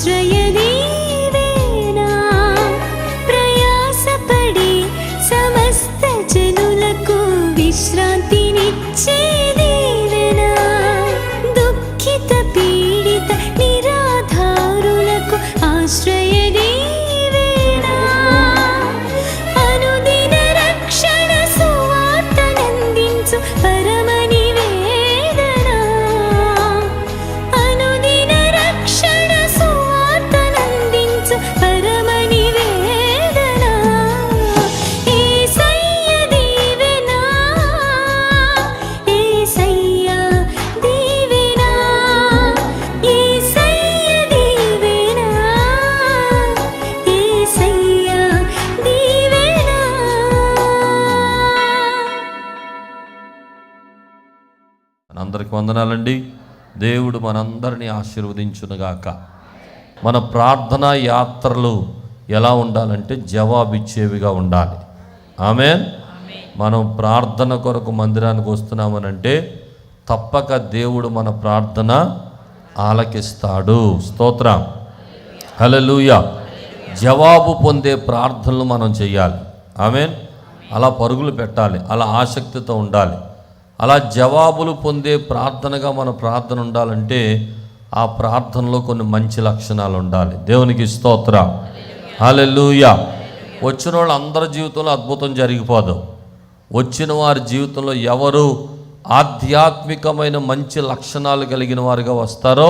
ఆశ్రయదీవేనా ప్రయాసపడి సమస్త జనులకు విశ్రాంతినిచ్చే దీవెనా దుఃఖిత పీడిత నిరాధారులకు ఆశ్రయదీవేనా అనుదిన రక్షణ సువార్తనందించు పరమ నివేదనా అనుదిన రక్షణ సువార్తనందించు పరమ నివేదనా యేసయ్య దీవెనా యేసయ్య దీవెనా యేసయ్య దీవెనా యేసయ్య దీవెనా. అందరికి వందనాలండి. దేవుడు మనందరినీ ఆశీర్వదించునుగాక. మన ప్రార్థనా యాత్రలు ఎలా ఉండాలంటే జవాబిచ్చేవిగా ఉండాలి. ఆమేన్. మనం ప్రార్థన కొరకు మందిరానికి వస్తున్నామనంటే తప్పక దేవుడు మన ప్రార్థన ఆలకిస్తాడు. స్తోత్రం. హల్లెలూయా. జవాబు పొందే ప్రార్థనలు మనం చేయాలి. ఆమేన్. అలా పరుగులు పెట్టాలి, అలా ఆసక్తితో ఉండాలి. అలా జవాబులు పొందే ప్రార్థనగా మన ప్రార్థన ఉండాలంటే ఆ ప్రార్థనలో కొన్ని మంచి లక్షణాలు ఉండాలి. దేవునికి స్తోత్రం. హల్లెలూయా. వచ్చిన వాళ్ళు అందరి జీవితంలో అద్భుతం జరిగిపోదు. వచ్చిన వారి జీవితంలో ఎవరు ఆధ్యాత్మికమైన మంచి లక్షణాలు కలిగిన వారుగా వస్తారో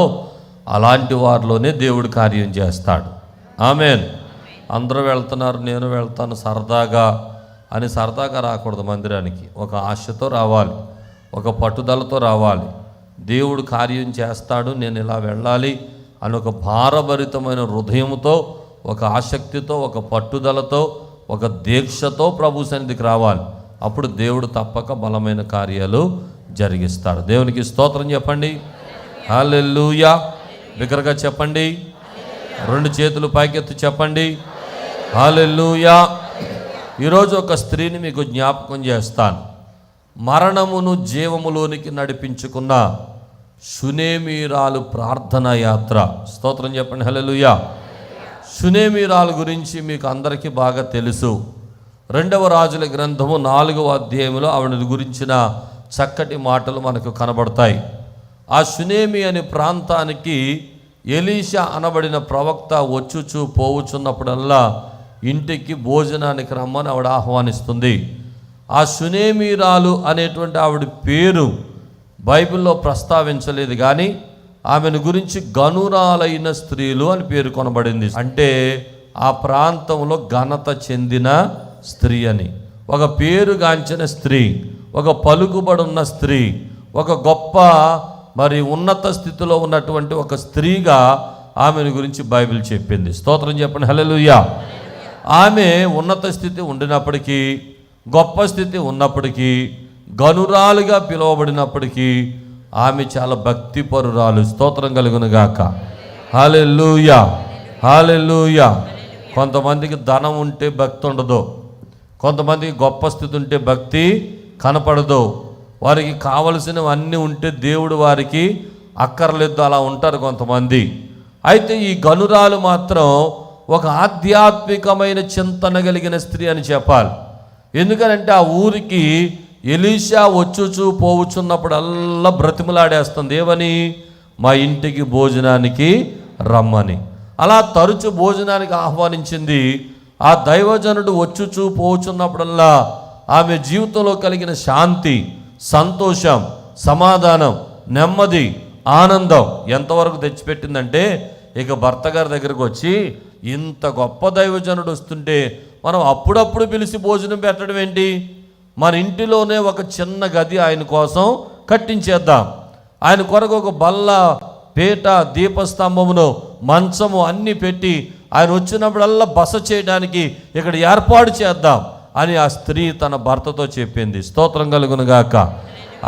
అలాంటి వారిలోనే దేవుడు కార్యం చేస్తాడు. ఆమేన్. అందరూ వెళ్తున్నారు, నేను వెళ్తాను సరదాగా అని సరదాగా రాకూడదు. మందిరానికి ఒక ఆశతో రావాలి, ఒక పట్టుదలతో రావాలి. దేవుడు కార్యం చేస్తాడు, నేను ఇలా వెళ్ళాలి అని ఒక భారభరితమైన హృదయంతో, ఒక ఆసక్తితో, ఒక పట్టుదలతో, ఒక దీక్షతో ప్రభు సన్నిధికి రావాలి. అప్పుడు దేవుడు తప్పక బలమైన కార్యాలు జరిగిస్తాడు. దేవునికి స్తోత్రం చెప్పండి. హల్లెలూయా. బిగ్గరగా చెప్పండి. రెండు చేతులు పైకెత్తి చెప్పండి. హల్లెలూయా. ఈరోజు ఒక స్త్రీని మీకు జ్ఞాపకం చేస్తాను. మరణమును జీవములోనికి నడిపించుకున్న షునేమీరాలు ప్రార్థనా యాత్ర. స్తోత్రం చెప్పండి. హల్లెలూయా. షునేమీరాలు గురించి మీకు అందరికీ బాగా తెలుసు. 2వ రాజుల గ్రంథము 4వ అధ్యాయంలో ఆవిడ గురించిన చక్కటి మాటలు మనకు కనబడతాయి. ఆ షునేమి అనే ప్రాంతానికి ఎలీషా అనబడిన ప్రవక్త వచ్చుచూ పోవుచున్నప్పుడల్లా ఇంటికి భోజనానికి రమ్మని ఆవిడ ఆహ్వానిస్తుంది. ఆ షునేమీరాలు అనేటువంటి ఆవిడ పేరు బైబిల్లో ప్రస్తావించలేదు, కానీ ఆమెను గురించి గనురాలైన స్త్రీలు అని పేరు కొనబడింది. అంటే ఆ ప్రాంతంలో ఘనత చెందిన స్త్రీ అని, ఒక పేరుగాంచిన స్త్రీ, ఒక పలుకుబడున్న స్త్రీ, ఒక గొప్ప మరి ఉన్నత స్థితిలో ఉన్నటువంటి ఒక స్త్రీగా ఆమెను గురించి బైబిల్ చెప్పింది. స్తోత్రం చెప్పండి. హల్లెలూయా. ఆమె ఉన్నత స్థితి ఉండినప్పటికీ, గొప్ప స్థితి ఉన్నప్పటికీ, గనురాలుగా పిలువబడినప్పటికీ ఆమె చాలా భక్తిపరురాలు. స్తోత్రం కలుగునుగాక. హల్లెలూయా. హల్లెలూయా. కొంతమందికి ధనం ఉంటే భక్తి ఉండదు, కొంతమందికి గొప్ప స్థితి ఉంటే భక్తి కనపడదు. వారికి కావలసినవన్నీ ఉంటే దేవుడు వారికి అక్కర్లేదు, అలా ఉంటారు కొంతమంది. అయితే ఈ గనురాలు మాత్రం ఒక ఆధ్యాత్మికమైన చింతన కలిగిన స్త్రీ అని చెప్పాలి. ఎందుకనంటే ఆ ఊరికి ఎలీషా వచ్చుచూ పోవుచున్నప్పుడల్లా బ్రతిమలాడేస్తుంది. ఏమని? మా ఇంటికి భోజనానికి రమ్మని. అలా తరచు భోజనానికి ఆహ్వానించింది. ఆ దైవజనుడు వచ్చుచూ పోవుచున్నప్పుడల్లా ఆమె జీవితంలో కలిగిన శాంతి, సంతోషం, సమాధానం, నెమ్మది, ఆనందం ఎంతవరకు తెచ్చిపెట్టిందంటే, ఇక భర్త గారి దగ్గరకు వచ్చి ఇంత గొప్ప దైవజనుడు వస్తుంటే మనం అప్పుడప్పుడు పిలిచి భోజనం పెట్టడం ఏంటి? మన ఇంటిలోనే ఒక చిన్న గది ఆయన కోసం కట్టించేద్దాం. ఆయన కొరకు ఒక బల్ల, పీట, దీపస్తంభమును, మంచము అన్నీ పెట్టి ఆయన వచ్చినప్పుడల్లా బస చేయడానికి ఇక్కడ ఏర్పాటు చేద్దాం అని ఆ స్త్రీ తన భర్తతో చెప్పింది. స్తోత్రం కలుగునుగాక.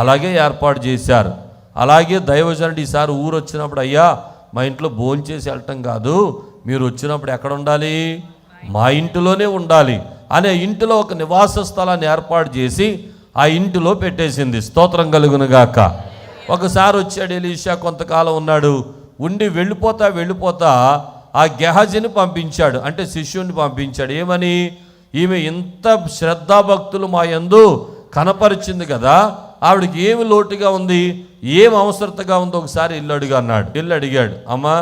అలాగే ఏర్పాటు చేశారు. అలాగే దైవజనుడు ఈసారి ఊరు వచ్చినప్పుడు, అయ్యా మా ఇంట్లో భోంచేసి వెళ్ళటం కాదు, మీరు వచ్చినప్పుడు ఎక్కడ ఉండాలి? మా ఇంటిలోనే ఉండాలి అనే ఇంటిలో ఒక నివాస స్థలాన్ని ఏర్పాటు చేసి ఆ ఇంటిలో పెట్టేసింది. స్తోత్రం కలుగునుగాక. ఒకసారి వచ్చాడు ఎలీషా, కొంతకాలం ఉన్నాడు. ఉండి వెళ్ళిపోతా ఆ గెహజీని పంపించాడు, అంటే శిష్యుని పంపించాడు. ఏమని? ఈమె ఇంత శ్రద్ధాభక్తులు మా యందు కనపరిచింది కదా, ఆవిడకి ఏమి లోటుగా ఉంది, ఏం అవసరతగా ఉందో ఒకసారి ఇల్లు అడిగాడు. అమ్మా,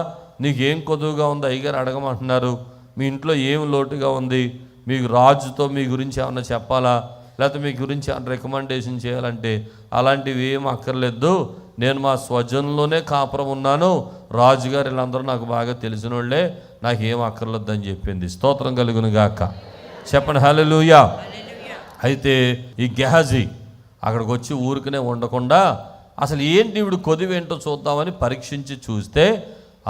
నీకేం కొదువుగా ఉంది? అయ్యగారు అడగమంటున్నారు. మీ ఇంట్లో ఏం లోటుగా ఉంది? మీకు రాజుతో మీ గురించి ఏమన్నా చెప్పాలా, లేకపోతే మీ గురించి ఏమన్నా రికమెండేషన్ చేయాలంటే అలాంటివి ఏం అక్కర్లేదు. నేను మా స్వజనంలోనే కాపురం ఉన్నాను, రాజుగారు వీళ్ళందరూ నాకు బాగా తెలిసిన వాళ్ళే, నాకేం అక్కర్లేదని చెప్పింది. స్తోత్రం కలుగును గాక. చెప్పండి హల్లెలూయా. అయితే ఈ గెహజీ అక్కడికి వచ్చి ఊరికనే ఉండకుండా అసలు ఏంటి ఈవిడ కొదివేంటో చూద్దామని పరీక్షించి చూస్తే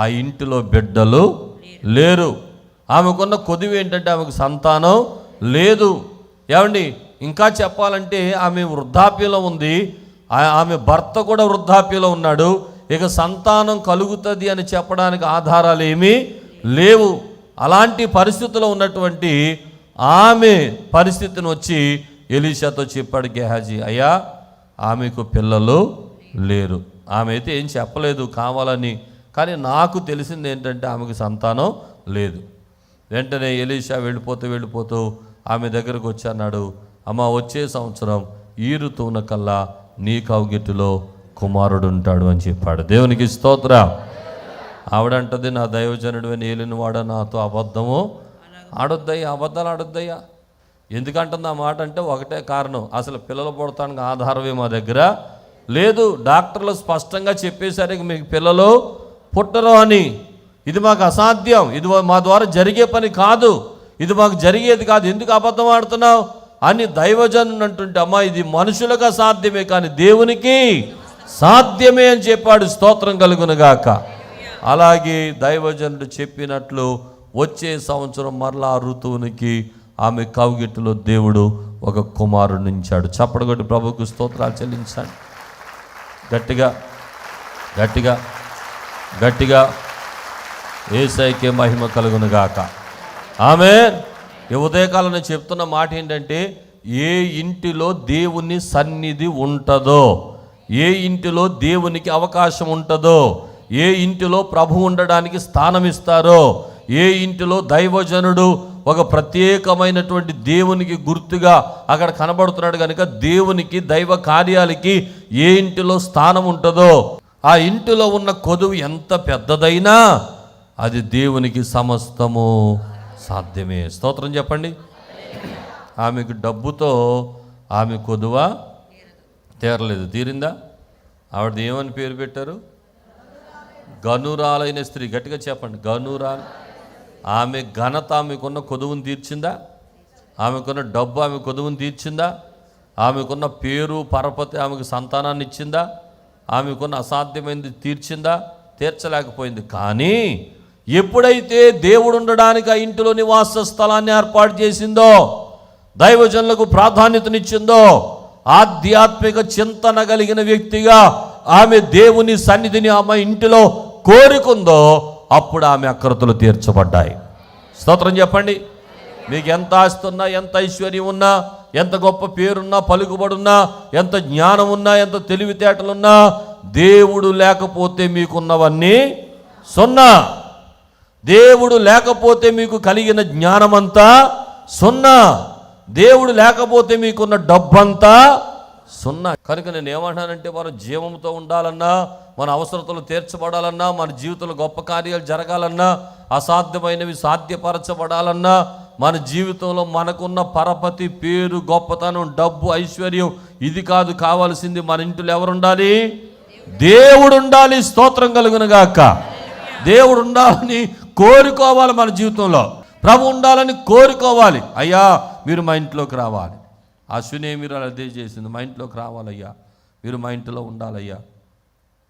ఆ ఇంటిలో బిడ్డలు లేరు. ఆమెకున్న కొదివి ఏంటంటే ఆమెకు సంతానం లేదు. ఏమండి, ఇంకా చెప్పాలంటే ఆమె వృద్ధాప్యలో ఉంది, ఆమె భర్త కూడా వృద్ధాప్యలో ఉన్నాడు. ఇక సంతానం కలుగుతుంది అని చెప్పడానికి ఆధారాలు ఏమీ లేవు. అలాంటి పరిస్థితిలో ఉన్నటువంటి ఆమె పరిస్థితిని వచ్చి ఎలీషాతో చెప్పాడు గెహజీ, అయ్యా ఆమెకు పిల్లలు లేరు. ఆమె అయితే ఏం చెప్పలేదు కావాలని, కానీ నాకు తెలిసింది ఏంటంటే ఆమెకు సంతానం లేదు. వెంటనే ఎలీషా వెళ్ళిపోతూ ఆమె దగ్గరకు వచ్చి అన్నాడు, అమ్మ, వచ్చే సంవత్సరం ఈ ఋతువున కల్లా నీ కౌగిటిలో కుమారుడు ఉంటాడు అని చెప్పాడు. దేవునికి స్తోత్రం. ఆవిడంటది, నా దైవజనుడు ఏలిన వాడ నాతో అబద్ధము ఆడొద్దయ్యా, అబద్ధాలు ఆడొద్దయ్యా. ఎందుకంటుంది ఆ మాట అంటే ఒకటే కారణం, అసలు పిల్లలు పుడతానికి ఆధారమే మా దగ్గర లేదు. డాక్టర్లు స్పష్టంగా చెప్పేసరికి మీకు పిల్లలు పుట్టరు అని. ఇది మాకు అసాధ్యం, ఇది మా ద్వారా జరిగే పని కాదు, ఇది మాకు జరిగేది కాదు, ఎందుకు అబద్ధం ఆడుతున్నావు అని దైవజనుడు అంటుంటే, అమ్మా ఇది మనుషులకు అసాధ్యమే కానీ దేవునికి సాధ్యమే అని చెప్పాడు. స్తోత్రం కలుగునుగాక. అలాగే దైవజనుడు చెప్పినట్లు వచ్చే సంవత్సరం మరలా ఆ ఋతువునికి ఆమె కౌగిట్టులో దేవుడు ఒక కుమారుడు ఇచ్చాడు. చప్పటి కొట్టి ప్రభువుకు స్తోత్రాలు చెల్లించండి. గట్టిగా గట్టిగా గట్టిగా యేసయ్యకే మహిమ కలుగునుగాక. ఆమేన్. ఈ ఉదయకాలంలో చెప్తున్న మాట ఏంటంటే, ఏ ఇంటిలో దేవుని సన్నిధి ఉంటుందో, ఏ ఇంటిలో దేవునికి అవకాశం ఉంటుందో, ఏ ఇంటిలో ప్రభు ఉండడానికి స్థానం ఇస్తారో, ఏ ఇంటిలో దైవజనుడు ఒక ప్రత్యేకమైనటువంటి దేవునికి గుర్తుగా అక్కడ కనబడుతున్నాడు కనుక దేవునికి దైవ కార్యాలకి ఏ ఇంటిలో స్థానం ఉంటుందో, ఆ ఇంటిలో ఉన్న కొదువు ఎంత పెద్దదైనా అది దేవునికి సమస్తము సాధ్యమే. స్తోత్రం చెప్పండి. ఆమెకు డబ్బుతో ఆమె కొదువ తీరలేదు. తీరిందా? ఆవిడ ఏమని పేరు పెట్టారు? గనురాలైన స్త్రీ. గట్టిగా చెప్పండి, గనురాలు. ఆమె ఘనత ఆమెకున్న కొదువును తీర్చిందా? ఆమెకున్న డబ్బు ఆమె కొదువును తీర్చిందా? ఆమెకున్న పేరు పరపతి ఆమెకు సంతానాన్ని ఇచ్చిందా? ఆమెకున్న అసాధ్యమైనది తీర్చిందా? తీర్చలేకపోయింది. కానీ ఎప్పుడైతే దేవుడు ఉండడానికి ఆ ఇంటిలో నివాస స్థలాన్ని ఏర్పాటు చేసిందో, దైవజనులకు ప్రాధాన్యతనిచ్చిందో, ఆధ్యాత్మిక చింతన కలిగిన వ్యక్తిగా ఆమె దేవుని సన్నిధిని ఆమె ఇంటిలో కోరుకుందో, అప్పుడు ఆమె అక్కరతలు తీర్చబడ్డాయి. స్తోత్రం చెప్పండి. మీకు ఎంత ఆస్తి ఉన్నా, ఎంత ఐశ్వర్యం ఉన్నా, ఎంత గొప్ప పేరున్నా, పలుకుబడున్నా, ఎంత జ్ఞానం ఉన్నా, ఎంత తెలివితేటలున్నా, దేవుడు లేకపోతే మీకున్నవన్నీ సున్నా. దేవుడు లేకపోతే మీకు కలిగిన జ్ఞానమంతా సున్నా. దేవుడు లేకపోతే మీకున్న డబ్బంతా సున్నా. కనుక నేను ఏమంటానంటే, మన జీవంతో ఉండాలన్నా, మన అవసరతలు తీర్చబడాలన్నా, మన జీవితంలో గొప్ప కార్యాలు జరగాలన్నా, అసాధ్యమైనవి సాధ్యపరచబడాలన్నా, మన జీవితంలో మనకున్న పరపతి, పేరు, గొప్పతనం, డబ్బు, ఐశ్వర్యం ఇది కాదు కావాల్సింది. మన ఇంటిలో ఎవరుండాలి? దేవుడు ఉండాలి. స్తోత్రం కలుగునుగాక. దేవుడు ఉండాలని కోరుకోవాలి. మన జీవితంలో ప్రభు ఉండాలని కోరుకోవాలి. అయ్యా మీరు మా ఇంట్లోకి రావాలి. ఆ సునేమిరాలు అదే చేసింది. మా ఇంట్లోకి రావాలయ్యా, మీరు మా ఇంటిలో ఉండాలయ్యా,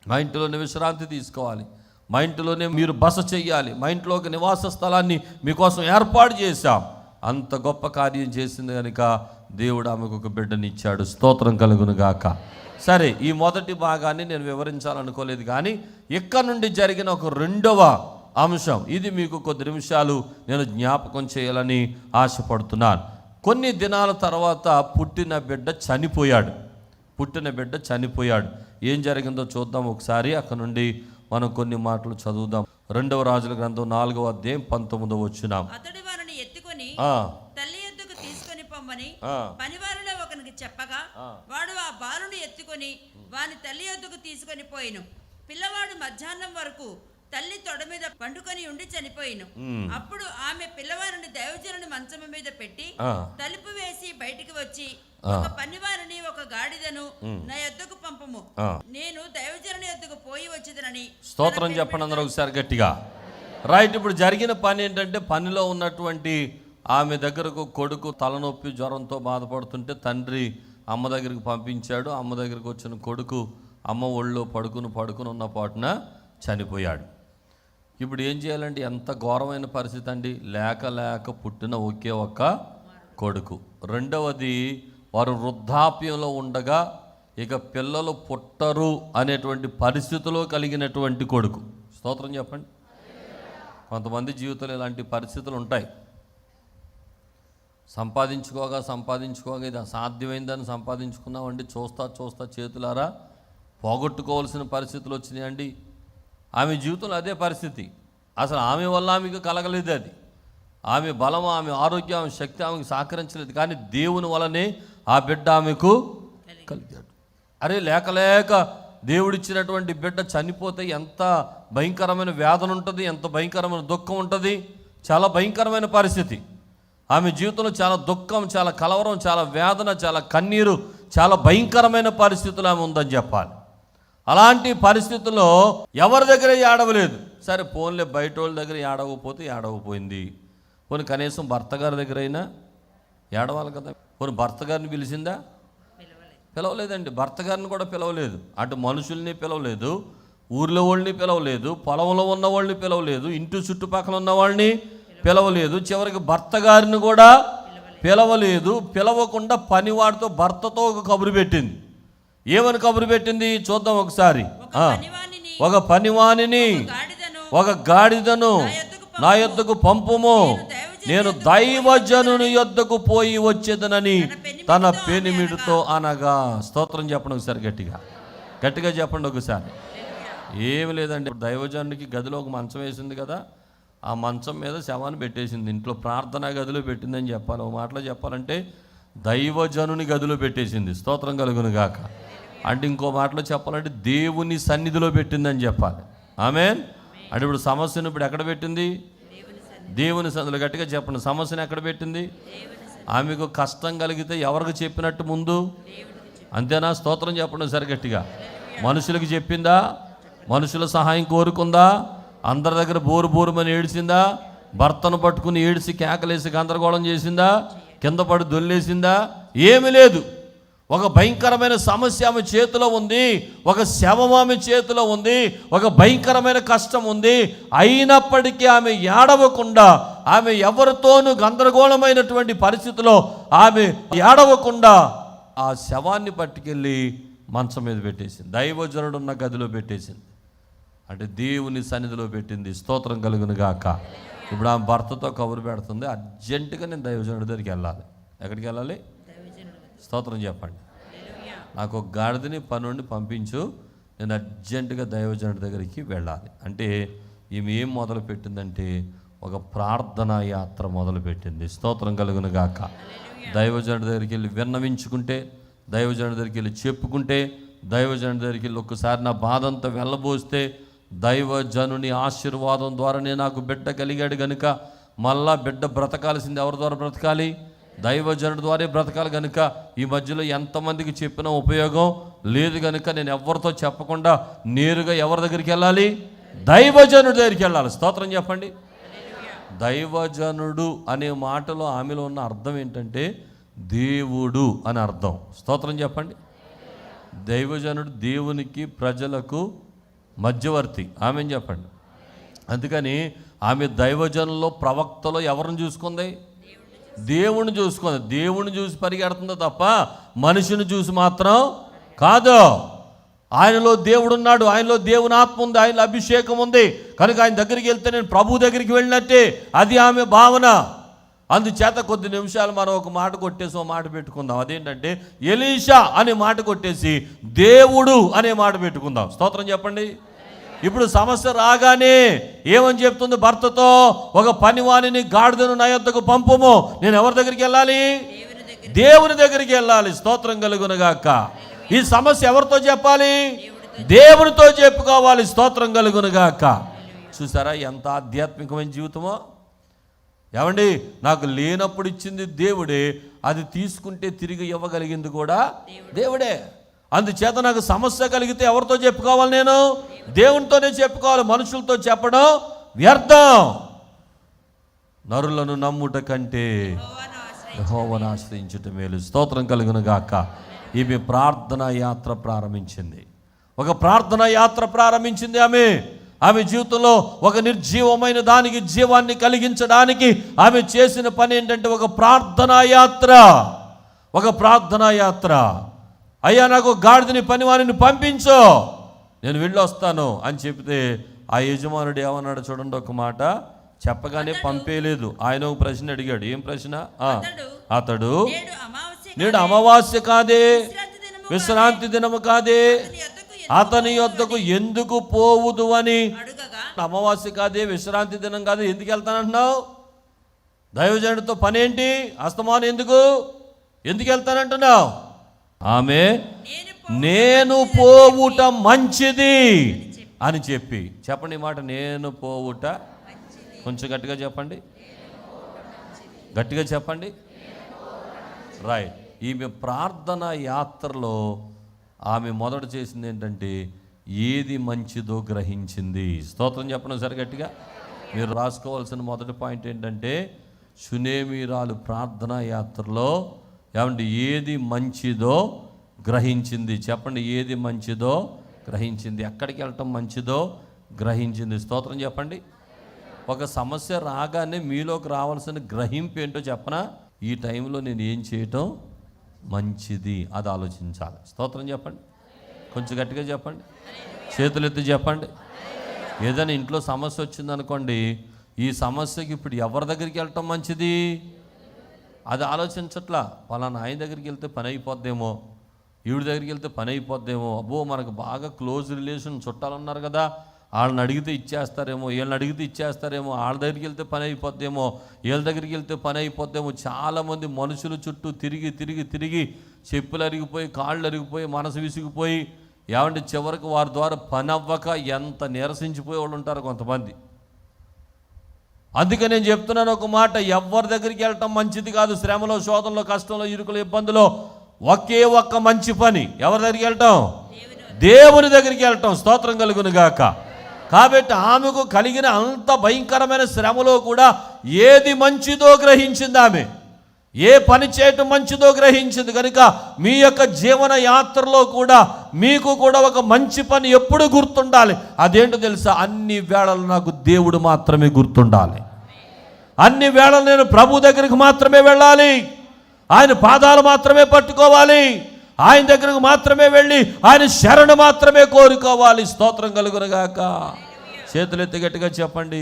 మా ఇంటిలోనే విశ్రాంతి తీసుకోవాలి, మా ఇంటిలోనే మీరు బస చెయ్యాలి, మా ఇంట్లో ఒక నివాస స్థలాన్ని మీకోసం ఏర్పాటు చేశాం. అంత గొప్ప కార్యం చేసింది కనుక దేవుడు ఆమెకు ఒక బిడ్డనిచ్చాడు. స్తోత్రం కలుగునుగాక. సరే, ఈ మొదటి భాగాన్ని నేను వివరించాలనుకోలేదు, కానీ ఇక్కడ నుండి జరిగిన ఒక రెండవ అంశం, ఇది మీకు కొద్ది నిమిషాలు నేను జ్ఞాపకం చేయాలని ఆశపడుతున్నాను. కొన్ని దినాల తర్వాత పుట్టిన బిడ్డ చనిపోయాడు. ఏం జరిగిందో చూద్దాం ఒకసారి. అక్కడ నుండి మనం కొన్ని మాటలు చదువుదాం. 2వ రాజుల గ్రంథం 4వ అధ్యాయం 19వ వచనం. అతడు వారిని ఎత్తుకొని తల్లి యొద్దకు తీసుకొని పొమ్మని పనివారిలో ఒకనికి చెప్పగా వాడు ఆ బాలుని ఎత్తుకొని వాని తల్లి యొద్దకు తీసుకొని పోయిను. పిల్లవాడు మధ్యాహ్నం వరకు తల్లి తొడ మీద పండుకొని ఉండి చనిపోయిను. అప్పుడు ఆమె పిల్లవారిని దైవజనుని మంచం మీద పెట్టి తలుపు వేసి బయటికి వచ్చి, ఒక పనివారిని ఒక గాడిదను నా యొద్దకు పంపము, నేను దైవజనుని యొద్దకు పోయి వచ్చేదనని. స్తోత్రం చెప్పండి అందరూ ఒకసారి గట్టిగా. రైట్. ఇప్పుడు జరిగిన పని ఏంటంటే, పనిలో ఉన్నటువంటి ఆమె దగ్గరకు కొడుకు తలనొప్పి జ్వరంతో బాధపడుతుంటే తండ్రి అమ్మ దగ్గరికి పంపించాడు. అమ్మ దగ్గరికి వచ్చిన కొడుకు అమ్మ ఒళ్ళో పడుకుని ఉన్న పాటున చనిపోయాడు. ఇప్పుడు ఏం చేయాలంటే, ఎంత ఘోరమైన పరిస్థితి అండి. లేక పుట్టిన ఒకే ఒక్క కొడుకు. రెండవది, వారు వృద్ధాప్యంలో ఉండగా ఇక పిల్లలు పుట్టరు అనేటువంటి పరిస్థితిలో కలిగినటువంటి కొడుకు. స్తోత్రం చెప్పండి. కొంతమంది జీవితంలో ఇలాంటి పరిస్థితులు ఉంటాయి. సంపాదించుకోగా ఇది అసాధ్యమైందని సంపాదించుకున్నామండి, చూస్తా చేతులారా పోగొట్టుకోవాల్సిన పరిస్థితులు వచ్చినాయండి. ఆమె జీవితంలో అదే పరిస్థితి. అసలు ఆమె వల్ల ఆమెకు కలగలేదు అది. ఆమె బలం, ఆమె ఆరోగ్యం, ఆమె శక్తి ఆమెకు సహకరించలేదు. కానీ దేవుని వలనే ఆ బిడ్డ ఆమెకు కలిగాడు. అరే లేక దేవుడిచ్చినటువంటి బిడ్డ చనిపోతే ఎంత భయంకరమైన వేదన ఉంటుంది, ఎంత భయంకరమైన దుఃఖం ఉంటుంది. చాలా భయంకరమైన పరిస్థితి. ఆమె జీవితంలో చాలా దుఃఖం, చాలా కలవరం, చాలా వేదన, చాలా కన్నీరు, చాలా భయంకరమైన పరిస్థితులు ఆమె ఉందని చెప్పాలి. అలాంటి పరిస్థితుల్లో ఎవరి దగ్గర ఏడవలేదు. సరే పోన్లే, బయట వాళ్ళ దగ్గర ఏడవపోయింది. పోనీ కనీసం భర్త గారి దగ్గర అయినా ఏడవాలి కదా. పోనీ భర్త గారిని పిలిచిందా? పిలవలేదండి. భర్త గారిని కూడా పిలవలేదు. అటు మనుషుల్ని పిలవలేదు, ఊర్లో వాళ్ళని పిలవలేదు, పొలంలో ఉన్న వాళ్ళని పిలవలేదు, ఇంటి చుట్టుపక్కల ఉన్న వాళ్ళని పిలవలేదు, చివరికి భర్త గారిని కూడా పిలవలేదు. పిలవకుండా పనివాడితో భర్తతో ఒక కబురు పెట్టింది. ఏమని కబురు పెట్టింది చూద్దాం ఒకసారి. ఒక పనివానిని ఒక గాడిదను నా యొద్దకు పంపుము, నేను దైవజనుని యొద్దకు పోయి వచ్చేదనని తన పెనిమిడితో అనగా. స్తోత్రం చెప్పండి ఒకసారి, గట్టిగా చెప్పండి ఒకసారి. ఏమి లేదండి, దైవజనునికి గదిలో ఒక మంచం వేసింది కదా, ఆ మంచం మీద శవాన్ని పెట్టేసింది. ఇంట్లో ప్రార్థనా గదిలో పెట్టిందని చెప్పాలి. ఒక మాటలో చెప్పాలంటే దైవజనుని గదిలో పెట్టేసింది. స్తోత్రం కలుగును గాక. అంటే ఇంకో మాటలో చెప్పాలంటే దేవుని సన్నిధిలో పెట్టిందని చెప్పాలి. ఆమేన్. అంటే ఇప్పుడు సమస్యను ఇప్పుడు ఎక్కడ పెట్టింది? దేవుని సన్నిధిలో. గట్టిగా చెప్పండి, సమస్యను ఎక్కడ పెట్టింది? ఆమెకు కష్టం కలిగితే ఎవరికి చెప్పినట్టు ముందు? అంతేనా? స్తోత్రం చెప్పండి సరి గట్టిగా. మనుషులకు చెప్పిందా? మనుషుల సహాయం కోరుకుందా? అందరి దగ్గర బోరుమని ఏడిసిందా? భర్తను పట్టుకుని ఏడిసి కేకలేసి గందరగోళం చేసిందా? కింద పడి దొల్లేసిందా? ఏమీ లేదు. ఒక భయంకరమైన సమస్య ఆమె చేతిలో ఉంది, ఒక శవం ఆమె చేతిలో ఉంది, ఒక భయంకరమైన కష్టం ఉంది. అయినప్పటికీ ఆమె ఏడవకుండా, ఆమె ఎవరితోనూ గందరగోళమైనటువంటి పరిస్థితిలో ఆమె ఏడవకుండా ఆ శవాన్ని పట్టుకెళ్ళి మంచం మీద పెట్టేసింది. దైవజనుడు ఉన్న గదిలో పెట్టేసింది. అంటే దేవుని సన్నిధిలో పెట్టింది. స్తోత్రం కలుగును గాక. ఇప్పుడు ఆమె భర్తతో కబురు పెడుతుంది, అర్జెంటుగా నేను దైవజనుడి దగ్గరికి వెళ్ళాలి. ఎక్కడికి వెళ్ళాలి? స్తోత్రం చెప్పండి. నాకు ఒక గాడిదని పని నుండి పంపించు, నేను అర్జెంటుగా దైవజనుడి దగ్గరికి వెళ్ళాలి. అంటే ఈమె ఏం మొదలు పెట్టిందంటే ఒక ప్రార్థనా యాత్ర మొదలుపెట్టింది. స్తోత్రం కలుగును గాక. దైవజనుడి దగ్గరికి వెళ్ళి విన్నవించుకుంటే, దైవజనుడి దగ్గరికి వెళ్ళి చెప్పుకుంటే, దైవజనుడి దగ్గరికి వెళ్ళి ఒక్కసారి నా బాధ అంతా వెళ్ళబోస్తే, దైవజనుని ఆశీర్వాదం ద్వారానే నాకు బిడ్డ కలిగాడు కనుక మళ్ళా బిడ్డ బ్రతకాల్సింది ఎవరి ద్వారా బ్రతకాలి? దైవజనుడి ద్వారా బ్రతకాలి. కనుక ఈ మధ్యలో ఎంతమందికి చెప్పినా ఉపయోగం లేదు కనుక నేను ఎవరితో చెప్పకుండా నేరుగా ఎవరి దగ్గరికి వెళ్ళాలి? దైవజనుడి దగ్గరికి వెళ్ళాలి. స్తోత్రం చెప్పండి. దైవజనుడు అనే మాటలో ఆమెలో ఉన్న అర్థం ఏంటంటే దేవుడు అని అర్థం. స్తోత్రం చెప్పండి. దైవజనుడు దేవునికి ప్రజలకు మధ్యవర్తి. ఆమెను చెప్పండి. అందుకని ఆమె దైవజనుల్లో ప్రవక్తలో ఎవరిని చూసుకుంది? దేవుణ్ణి చూసుకుంది. దేవుణ్ణి చూసి పరిగెడుతుందో తప్ప మనిషిని చూసి మాత్రం కాదు. ఆయనలో దేవుడు ఉన్నాడు, ఆయనలో దేవుని ఆత్మ ఉంది, ఆయనలో అభిషేకం ఉంది కనుక ఆయన దగ్గరికి వెళ్తే నేను ప్రభు దగ్గరికి వెళ్ళినట్టే. అది ఆమె భావన. అందుచేత కొద్ది నిమిషాలు మనం ఒక మాట కొట్టేసి ఒక మాట పెట్టుకుందాం. అదేంటంటే ఎలీషా అనే మాట కొట్టేసి దేవుడు అనే మాట పెట్టుకుందాం. స్తోత్రం చెప్పండి. ఇప్పుడు సమస్య రాగానే ఏమని చెప్తుంది భర్తతో? ఒక పనివాణిని గాడిదను నా యొద్దకు పంపుము. నేను ఎవరి దగ్గరికి వెళ్ళాలి? దేవుని దగ్గరికి వెళ్ళాలి. స్తోత్రం కలుగునుగాక. ఈ సమస్య ఎవరితో చెప్పాలి? దేవునితో చెప్పుకోవాలి. స్తోత్రం కలుగునుగాక. చూసారా ఎంత ఆధ్యాత్మికమైన జీవితమో? ఏమండి, నాకు లేనప్పుడు ఇచ్చింది దేవుడే, అది తీసుకుంటే తిరిగి ఇవ్వగలిగింది కూడా దేవుడే. అందుచేత నాకు సమస్య కలిగితే ఎవరితో చెప్పుకోవాలి? నేను దేవునితోనే చెప్పుకోవాలి. మనుషులతో చెప్పడం వ్యర్థం. నరులను నమ్ముట కంటే యెహోవాను ఆశ్రయించుట మేలు. స్తోత్రం కలుగునుగాక. ఈమె ప్రార్థనా యాత్ర ప్రారంభించింది. ఒక ప్రార్థనా యాత్ర ప్రారంభించింది ఆమె జీవితంలో ఒక నిర్జీవమైన దానికి జీవాన్ని కలిగించడానికి ఆమె చేసిన పని ఏంటంటే ఒక ప్రార్థనా యాత్ర. ఒక ప్రార్థనా యాత్ర. అయ్యా, నాకు గాడిదని పనివారిని పంపించు, నేను వెళ్ళొస్తాను అని చెప్తే ఆ యజమానుడు ఏమన్నాడు చూడండి. ఒక మాట చెప్పగానే పంపేయలేదు. ఆయన ఒక ప్రశ్న అడిగాడు. ఏం ప్రశ్న? అతడు నేడు అమావాస్య కాదే, విశ్రాంతి దినము కాదే, అతని యొద్దకు ఎందుకు పోవుదు అని. అమావాస్య కాదే, విశ్రాంతి దినం కాదే, ఎందుకు వెళ్తానంటున్నావు? దైవజనుడితో పని ఏంటి? అస్తమానం ఎందుకు వెళ్తానంటున్నావు? ఆమె నేను పోవుట మంచిది అని చెప్పి. చెప్పండి మాట, నేను పోవుట. కొంచెం గట్టిగా చెప్పండి, గట్టిగా చెప్పండి. రైట్. ఈమె ప్రార్థన యాత్రలో ఆమె మొదట చేసింది ఏంటంటే ఏది మంచిదో గ్రహించింది. స్తోత్రం చెప్పండి సరే గట్టిగా. మీరు రాసుకోవాల్సిన మొదటి పాయింట్ ఏంటంటే షూనేమీరాలు ప్రార్థనా యాత్రలో ఏమంటే ఏది మంచిదో గ్రహించింది. చెప్పండి, ఏది మంచిదో గ్రహించింది. ఎక్కడికి వెళ్ళటం మంచిదో గ్రహించింది. స్తోత్రం చెప్పండి. ఒక సమస్య రాగానే మీలోకి రావాల్సిన గ్రహింపు ఏంటో చెప్పనా? ఈ టైంలో నేను ఏం చేయటం మంచిది, అది ఆలోచించాలి. స్తోత్రం చెప్పండి. కొంచెం గట్టిగా చెప్పండి, చేతులెత్తి చెప్పండి. ఏదైనా ఇంట్లో సమస్య వచ్చిందనుకోండి, ఈ సమస్యకి ఇప్పుడు ఎవరి దగ్గరికి వెళ్ళటం మంచిది అది ఆలోచించట్లా. పలానా ఆయన దగ్గరికి వెళ్తే పని అయిపోద్దేమో, ఈవిడ దగ్గరికి వెళ్తే పని అయిపోద్దేమో, అబ్బో మనకు బాగా క్లోజ్ రిలేషన్ చుట్టాలు ఉన్నారు కదా, వాళ్ళని అడిగితే ఇచ్చేస్తారేమో, వీళ్ళని అడిగితే ఇచ్చేస్తారేమో, వాళ్ళ దగ్గరికి వెళ్తే పని అయిపోద్దేమో, వీళ్ళ దగ్గరికి వెళ్తే పని అయిపోద్దేమో. చాలామంది మనుషుల చుట్టూ తిరిగి తిరిగి తిరిగి చెప్పులు అరిగిపోయి, కాళ్ళు అరిగిపోయి, మనసు విసిగిపోయి, ఏమంటే చివరికి వారి ద్వారా పని అవ్వక ఎంత నీరసించిపోయే వాళ్ళు ఉంటారు కొంతమంది. అందుకే నేను చెప్తున్నాను ఒక మాట, ఎవరి దగ్గరికి వెళ్ళటం మంచిది కాదు. శ్రమలో, శోధనలో, కష్టంలో, ఇరుకులో, ఇబ్బందులో ఒకే ఒక్క మంచి పని. ఎవరి దగ్గరికి వెళ్ళటం? దేవుని దగ్గరికి వెళ్ళటం. స్తోత్రం కలుగునుగాక. కాబట్టి ఆమెకు కలిగిన అంత భయంకరమైన శ్రమలో కూడా ఏది మంచిదో గ్రహించింది ఆమె. ఏ పని చేయటం మంచిదో గ్రహించింది. కనుక మీ యొక్క జీవన యాత్రలో కూడా మీకు కూడా ఒక మంచి పని ఎప్పుడు గుర్తుండాలి. అదేంటో తెలుసా? అన్ని వేళలు నాకు దేవుడు మాత్రమే గుర్తుండాలి. అన్ని వేళలు నేను ప్రభు దగ్గరికి మాత్రమే వెళ్ళాలి. ఆయన పాదాలు మాత్రమే పట్టుకోవాలి. ఆయన దగ్గరకు మాత్రమే వెళ్ళి ఆయన శరణు మాత్రమే కోరుకోవాలి. స్తోత్రం కలుగునుగాక. చేతులెత్తి గట్టిగా చెప్పండి,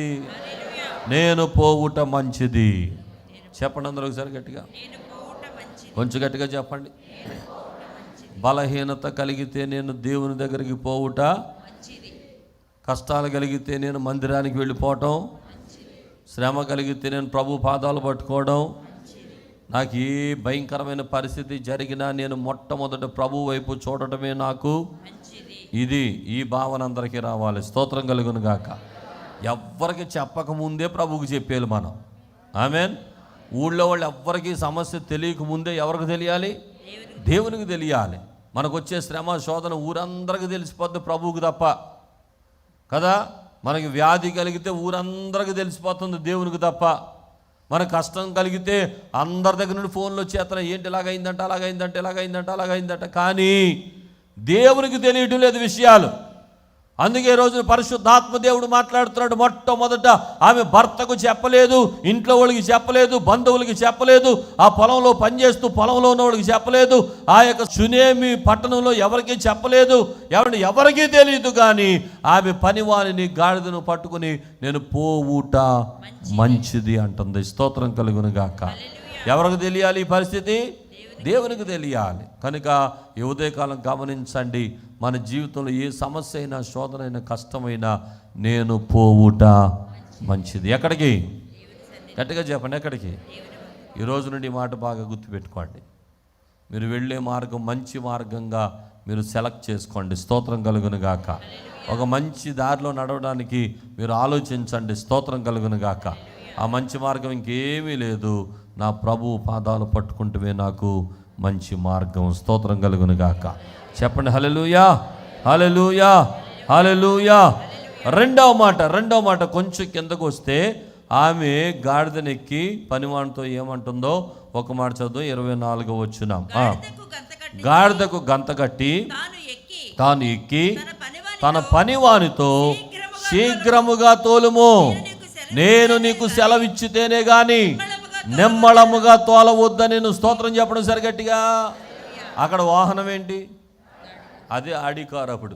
నేను పోవుట మంచిది. చెప్పండి అందరూ ఒకసారి గట్టిగా, కొంచెం గట్టిగా చెప్పండి. బలహీనత కలిగితే నేను దేవుని దగ్గరికి పోవుట, కష్టాలు కలిగితే నేను మందిరానికి వెళ్ళిపోవటం, శ్రమ కలిగితే నేను ప్రభు పాదాలు పట్టుకోవడం, నాకు ఏ భయంకరమైన పరిస్థితి జరిగినా నేను మొట్టమొదట ప్రభు వైపు చూడటమే నాకు ఇది. ఈ భావన అందరికీ రావాలి. స్తోత్రం కలుగునుగాక. ఎవ్వరికి చెప్పకముందే ప్రభువుకి చెప్పేయాలి మనం. ఆమెన్. ఊళ్ళో వాళ్ళు ఎవ్వరికి సమస్య తెలియకముందే ఎవరికి తెలియాలి? దేవునికి తెలియాలి. మనకు వచ్చే శ్రమ శోధన ఊరందరికీ తెలిసిపోద్ది, ప్రభువుకి తప్ప కదా. మనకి వ్యాధి కలిగితే ఊరందరికీ తెలిసిపోతుంది, దేవునికి తప్ప. మన కష్టం కలిగితే అందరి దగ్గర నుండి ఫోన్లు వచ్చేస్తాయి, ఏంటి ఇలాగైందంట, అలాగైందంట, ఇలాగైందంట, అలాగైందంట. కానీ దేవునికి తెలియటం లేదు విషయాలు. అందుకే ఈ రోజు పరిశుద్ధాత్మ దేవుడు మాట్లాడుతున్నాడు. మొట్టమొదట ఆమె భర్తకు చెప్పలేదు, ఇంట్లో వాళ్ళకి చెప్పలేదు, బంధువులకి చెప్పలేదు, ఆ పొలంలో పనిచేస్తూ పొలంలో ఉన్న వాళ్ళకి చెప్పలేదు, ఆ యొక్క షూనేమి పట్టణంలో ఎవరికీ చెప్పలేదు, ఎవరికీ తెలియదు. కానీ ఆమె పనివాణిని గాడిదను పట్టుకుని నేను పోవుట మంచిది అంటుంది. స్తోత్రం కలుగునుగాక. ఎవరికి తెలియాలి ఈ పరిస్థితి? దేవునికి తెలియాలి. కనుక ఈ ఉదయకాలం గమనించండి, మన జీవితంలో ఏ సమస్య అయినా, శోధన అయినా, కష్టమైనా నేను పోవుట మంచిది. ఎక్కడికి? గట్టిగా చెప్పండి, ఎక్కడికి? ఈ రోజు నుండి ఈ మాట బాగా గుర్తుపెట్టుకోండి. మీరు వెళ్ళే మార్గం మంచి మార్గంగా మీరు సెలెక్ట్ చేసుకోండి. స్తోత్రం కలుగును గాక. ఒక మంచి దారిలో నడవడానికి మీరు ఆలోచించండి. స్తోత్రం కలుగును గాక. ఆ మంచి మార్గం ఇంకేమీ లేదు, నా ప్రభు పాదాలు పట్టుకుంటూనే నాకు మంచి మార్గం. స్తోత్రం కలుగును గాక. చెప్పండి హల్లెలూయా, హల్లెలూయా, హల్లెలూయా. రెండవ మాట కొంచెం కిందకు వస్తే, ఆమె గాడిదనెక్కి పనివానితో ఏమంటుందో ఒక మాట చదువు. 24వ వచనం. గాడిదకు గంత కట్టి తాను ఎక్కి తన పనివానితో శీఘ్రముగా తోలుము, నేను నీకు సెలవిచ్చితేనే గాని నెమ్మళముగా తోలవద్దని. నేను స్తోత్రం చెప్పడం సరిగట్టిగా. అక్కడ వాహనం ఏంటి? అదే ఆడి కారు. అప్పుడు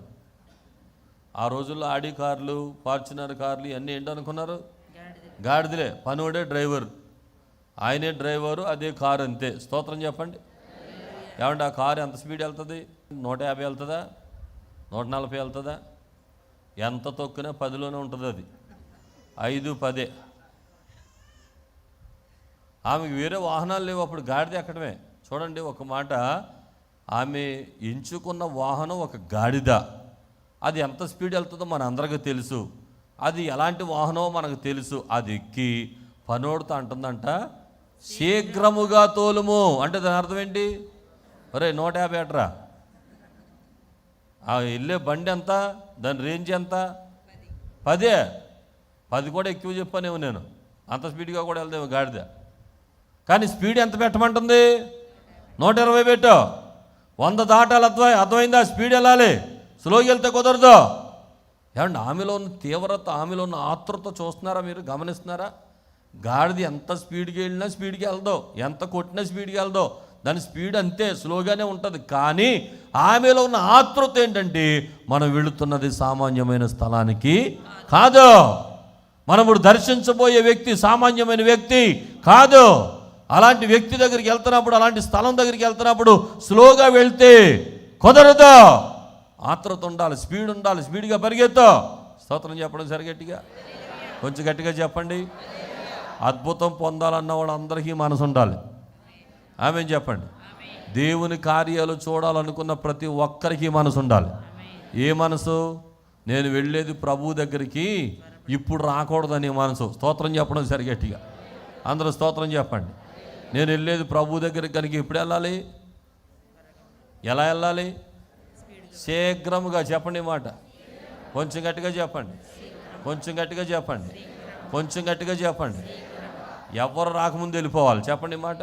ఆ రోజుల్లో ఆడి కార్లు, ఫార్చునర్ కార్లు ఇవన్నీ ఏంటనుకున్నారు? గాడిదలే. పనివాడే డ్రైవర్, ఆయనే డ్రైవరు, అదే కారు, అంతే. స్తోత్రం చెప్పండి. ఏమంటే ఆ కారు ఎంత స్పీడ్ వెళ్తుంది? 150 వెళ్తుందా? 140 వెళ్తుందా? ఎంత తొక్కినా 10లోనే ఉంటుంది. అది 5, 10. ఆమెకు వేరే వాహనాలు లేవు. అప్పుడు గాడిద ఎక్కడమే. చూడండి ఒక మాట, ఆమె ఎంచుకున్న వాహనం ఒక గాడిద. అది ఎంత స్పీడ్ వెళ్తుందో మన అందరికీ తెలుసు. అది ఎలాంటి వాహనమో మనకు తెలుసు. అది ఎక్కి పనోడుతో అంటుందంట, శీఘ్రముగా తోలుము. అంటే దాని అర్థం ఏంటి? ఒరే 150 అట్రా. ఆ వెళ్ళే బండి ఎంత? దాని రేంజ్ ఎంత? 10 కూడా ఎక్కువ చెప్పానేమో నేను. అంత స్పీడ్గా కూడా వెళ్తామో గాడిద. కానీ స్పీడ్ ఎంత పెట్టమంటుంది? 120 పెట్టు. 100 దాటాలి. అర్థమైందా? స్పీడ్ వెళ్ళాలి. స్లోగా వెళ్తే కుదరదు. ఏమంటే ఆమెలో ఉన్న తీవ్రత, ఆమెలో ఉన్న ఆతృత చూస్తున్నారా మీరు? గమనిస్తున్నారా? గాడిది ఎంత స్పీడ్కి వెళ్ళినా స్పీడ్కి వెళ్దో, ఎంత కొట్టినా స్పీడ్కి వెళ్దో. దాని స్పీడ్ అంతే, స్లోగానే ఉంటుంది. కానీ ఆమెలో ఉన్న ఆతృత ఏంటంటే, మనం వెళుతున్నది సామాన్యమైన స్థలానికి కాదు. మనం ఇప్పుడు దర్శించబోయే వ్యక్తి సామాన్యమైన వ్యక్తి కాదు. అలాంటి వ్యక్తి దగ్గరికి వెళ్తున్నప్పుడు, అలాంటి స్థలం దగ్గరికి వెళ్తున్నప్పుడు స్లోగా వెళ్తే కుదరదు. ఆతృత ఉండాలి, స్పీడ్ ఉండాలి. స్పీడ్గా పరిగెత్తు. స్తోత్రం చెప్పడం సరిగట్టిగా, కొంచెం గట్టిగా చెప్పండి. అద్భుతం పొందాలన్న వాళ్ళందరికీ మనసు ఉండాలి. ఆమేన్ చెప్పండి. దేవుని కార్యాలు చూడాలనుకున్న ప్రతి ఒక్కరికి మనసు ఉండాలి. ఏ మనసు? నేను వెళ్ళేది ప్రభు దగ్గరికి, ఇప్పుడు రాకూడదనే మనసు. స్తోత్రం చెప్పడం సరిగట్టిగా అందరూ స్తోత్రం చెప్పండి. నేను వెళ్ళేది ప్రభు దగ్గరికి కనుక ఎప్పుడు వెళ్ళాలి? ఎలా వెళ్ళాలి? శీఘ్రముగా. చెప్పండి మాట కొంచెం గట్టిగా చెప్పండి, కొంచెం గట్టిగా చెప్పండి, కొంచెం గట్టిగా చెప్పండి. ఎవరు రాకముందు వెళ్ళిపోవాలి. చెప్పండి మాట.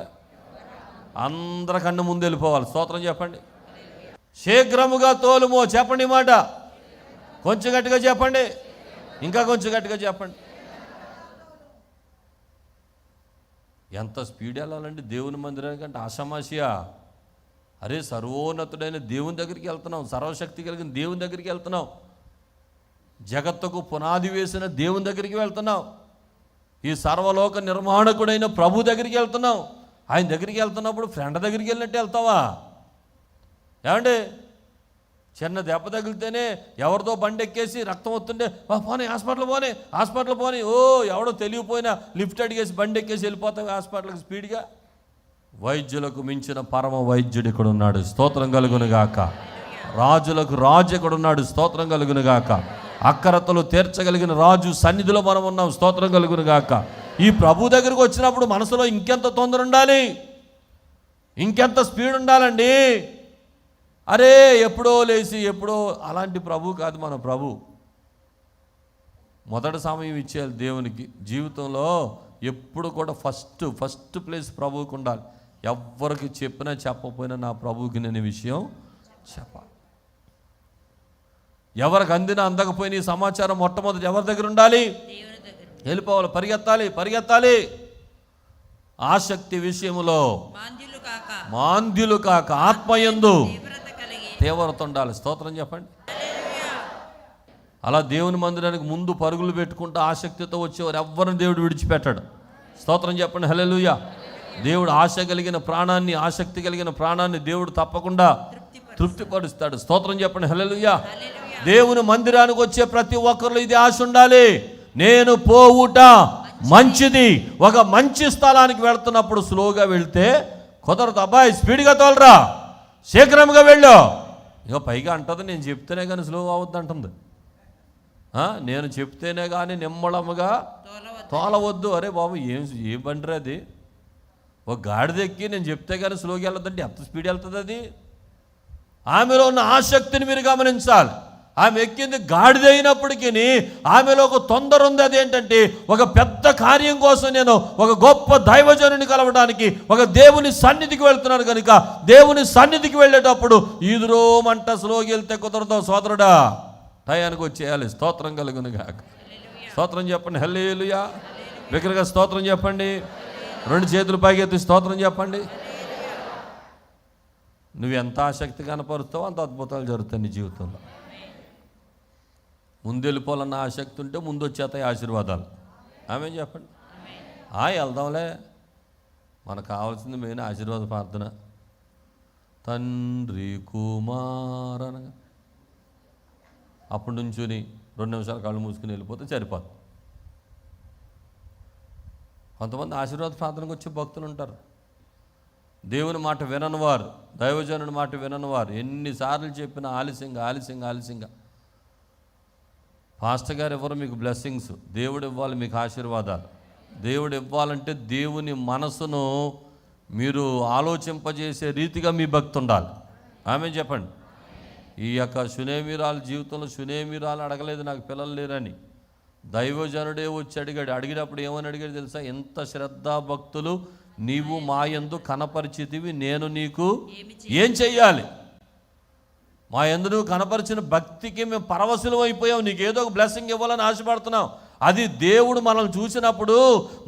అందరికన్నా ముందు వెళ్ళిపోవాలి. స్తోత్రం చెప్పండి. శీఘ్రముగా తోలుమో. చెప్పండి మాట. కొంచెం గట్టిగా చెప్పండి, ఇంకా కొంచెం గట్టిగా చెప్పండి. ఎంత స్పీడ్ వెళ్ళాలండి దేవుని మందిరానికి అంటే ఆషామాషియా? అరే సర్వోన్నతుడైన దేవుని దగ్గరికి వెళ్తున్నాం, సర్వశక్తి కలిగిన దేవుని దగ్గరికి వెళ్తున్నాం, జగత్తుకు పునాది వేసిన దేవుని దగ్గరికి వెళ్తున్నాం, ఈ సర్వలోక నిర్మాణకుడైన ప్రభు దగ్గరికి వెళ్తున్నాం. ఆయన దగ్గరికి వెళ్తున్నప్పుడు ఫ్రెండ్ దగ్గరికి వెళ్ళినట్టు వెళ్తావా? ఏమండి, చిన్న దెబ్బ తగిలితేనే ఎవరితో బండి ఎక్కేసి రక్తం వస్తుంటే పోనీ హాస్పిటల్ పోనీ ఓ ఎవడో తెలియపోయినా లిఫ్ట్ అడిగేసి బండి ఎక్కేసి వెళ్ళిపోతావు హాస్పిటల్కి స్పీడ్గా. వైద్యులకు మించిన పరమ వైద్యుడు ఇక్కడ ఉన్నాడు. స్తోత్రం కలుగునుగాక. రాజులకు రాజు ఇక్కడ ఉన్నాడు. స్తోత్రం కలుగునుగాక. అక్కరతలు తీర్చగలిగిన రాజు సన్నిధిలో మనం ఉన్నాం. స్తోత్రం కలుగునుగాక. ఈ ప్రభు దగ్గరికి వచ్చినప్పుడు మనసులో ఇంకెంత తొందర ఉండాలి, ఇంకెంత స్పీడ్ ఉండాలండి. అరే ఎప్పుడో లేచి ఎప్పుడో, అలాంటి ప్రభు కాదు మన ప్రభు. మొదటి సమయం ఇచ్చేయాలి దేవునికి. జీవితంలో ఎప్పుడు కూడా ఫస్ట్ ప్లేస్ ప్రభువుకి ఉండాలి. ఎవరికి చెప్పినా చెప్పకపోయినా నా ప్రభువుకి నేను విషయం చెప్పాలి. ఎవరికి అందినా అందకపోయినా ఈ సమాచారం మొట్టమొదటి ఎవరి దగ్గర ఉండాలి? వెళ్ళిపోవాలి, పరిగెత్తాలి. ఆసక్తి విషయంలో మాంద్యులు కాక ఆత్మయందు తీవ్రత ఉండాలి. స్తోత్రం చెప్పండి. అలా దేవుని మందిరానికి ముందు పరుగులు పెట్టుకుంటూ ఆసక్తితో వచ్చేవారు ఎవ్వరిని దేవుడు విడిచిపెట్టాడు. స్తోత్రం చెప్పండి. హల్లెలూయా. దేవుడు ఆశ కలిగిన ప్రాణాన్ని, ఆసక్తి కలిగిన ప్రాణాన్ని దేవుడు తప్పకుండా తృప్తిపరుస్తాడు. స్తోత్రం చెప్పండి హల్లెలూయా. దేవుని మందిరానికి వచ్చే ప్రతి ఒక్కరిలో ఇది ఆశ ఉండాలి. నేను పోవుట మంచిది. ఒక మంచి స్థలానికి వెళ్తున్నప్పుడు స్లోగా వెళ్తే కుదరదు. అబ్బాయి స్పీడ్గా తోలరా, శీఘ్రంగా వెళ్ళు. ఇక పైగా అంటుంది, నేను చెప్తేనే కానీ స్లో అవుద్ది అంటుంది. నేను చెప్తేనే కానీ నిమ్మళముగా తోలవద్దు. అరే బాబు, ఏ బండి అది? ఒక గాడిద ఎక్కి నేను చెప్తే కానీ స్లోగా వెళ్ళొద్దంటే ఎంత స్పీడ్ వెళ్తుంది అది? ఆమెలో ఉన్న ఆసక్తిని మీరు గమనించాలి. ఆమె ఎక్కింది గాడిద అయినప్పటికీ ఆమెలో ఒక తొందర ఉంది. అదేంటంటే, ఒక పెద్ద కార్యం కోసం నేను ఒక గొప్ప దైవజనుని కలవడానికి ఒక దేవుని సన్నిధికి వెళ్తున్నాను కనుక దేవుని సన్నిధికి వెళ్ళేటప్పుడు ఈదురోమంట స్లోకి వెళ్తే కుదరదు సోదరుడా, టయానికి వచ్చేయాలి. స్తోత్రం కలుగునుగా. స్తోత్రం చెప్పండి హల్లెలూయా. బిగ్గరగా స్తోత్రం చెప్పండి. 2 చేతులు పైకెత్తి స్తోత్రం చెప్పండి. నువ్వు ఎంత ఆసక్తి కనపరుస్తావో అంత అద్భుతాలు జరుగుతాయి నీ జీవితంలో. ముందు వెళ్ళిపోవాలన్న ఆసక్తి ఉంటే ముందు వచ్చేస్తాయి ఆశీర్వాదాలు. ఆమె చెప్పండి. వెళ్దాంలే, మనకు కావాల్సింది మెయిన్ ఆశీర్వాద ప్రార్థన. తండ్రి కుమారనగా అప్పటి నుంచుని 2 నిమిషాలు కళ్ళు మూసుకుని వెళ్ళిపోతే సరిపోతుంది. కొంతమంది ఆశీర్వాద ప్రార్థనకు వచ్చే భక్తులు ఉంటారు. దేవుని మాట విననివారు, దైవజనుని మాట విననివారు. ఎన్నిసార్లు చెప్పినా ఆలస్యంగా. పాస్టర్ గారు ఎవరు మీకు బ్లెస్సింగ్స్, దేవుడు ఇవ్వాలి మీకు ఆశీర్వాదాలు. దేవుడు ఇవ్వాలంటే దేవుని మనసును మీరు ఆలోచింపజేసే రీతిగా మీ భక్తి ఉండాలి. ఆమె చెప్పండి. ఈ యొక్క సునేమిరాల జీవితంలో సునేమిరాలు అడగలేదు నాకు పిల్లలు లేరని. దైవజనుడే వచ్చి అడిగినప్పుడు ఏమని అడిగాడు తెలుసా? ఎంత శ్రద్ధాభక్తులు నీవు మా యందు కనపరిచితివి, నేను నీకు ఏం చెయ్యాలి? మా యందు నువ్వు కనపరిచిన భక్తికి మేము పరవశులం అయిపోయాం, నీకు ఏదో ఒక బ్లెస్సింగ్ ఇవ్వాలని ఆశపడుతున్నాం. అది దేవుడు మనల్ని చూసినప్పుడు,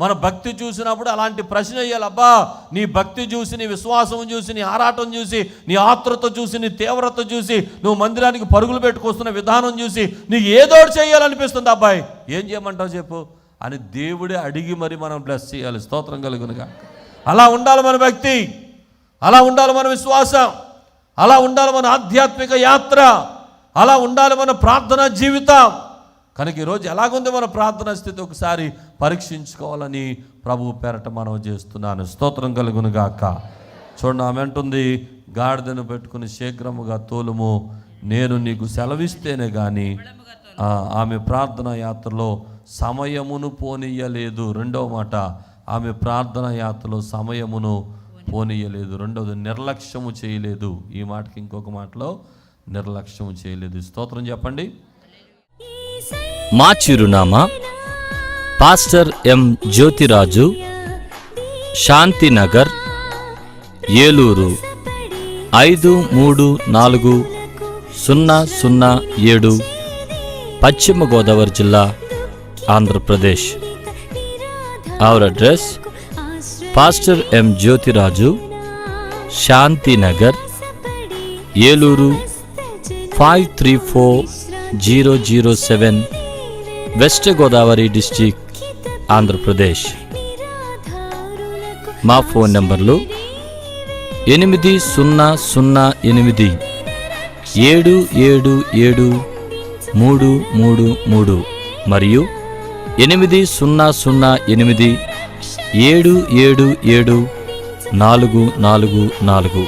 మన భక్తి చూసినప్పుడు అలాంటి ప్రశ్న వేయాలి. అబ్బా, నీ భక్తి చూసి, నీ విశ్వాసం చూసి, నీ ఆరాటం చూసి, నీ ఆత్రుత చూసి, నీ తీవ్రత చూసి, నువ్వు మందిరానికి పరుగులు పెట్టుకొస్తున్న విధానం చూసి నీకు ఏదో చేయాలనిపిస్తుంది. అబ్బాయి ఏం చేయమంటావు చెప్పు అని దేవుడే అడిగి మరి మనం బ్లెస్ చేయాలి. స్తోత్రం కలుగునుగా. అలా ఉండాలి మన భక్తి, అలా ఉండాలి మన విశ్వాసం, అలా ఉండాలి మన ఆధ్యాత్మిక యాత్ర, అలా ఉండాలి మన ప్రార్థనా జీవితం. కనుక ఈరోజు ఎలాగుంది మన ప్రార్థనా స్థితి ఒకసారి పరీక్షించుకోవాలని ప్రభువు పేరట మనం చేస్తున్నాను. స్తోత్రం కలుగునుగాక. చూడండి, ఆమె అంటుంది, గాడిదను పెట్టుకుని శీఘ్రముగా తోలుము, నేను నీకు సెలవిస్తేనే కానీ. ఆమె ప్రార్థనా యాత్రలో సమయమును పోనీయలేదు. రెండవ మాట, ఆమె ప్రార్థనా యాత్రలో సమయమును పోనీయలేదు. రెండవది, నిర్లక్ష్యము చేయలేదు. ఈ మాటకి ఇంకొక మాటలో నిర్లక్ష్యము చేయలేదు. స్తోత్రం చెప్పండి. మా చిరునామా పాస్టర్ ఎం జ్యోతిరాజు, శాంతినగర్, ఏలూరు 534007, పశ్చిమ గోదావరి జిల్లా, Andhra Pradesh. Our address pastor M Jyothiraju, Shantinagar, Eluru 534007, west Godavari district, Andhra Pradesh. మా ఫోన్ నంబర్లు 8008777333 మరియు 8008777444.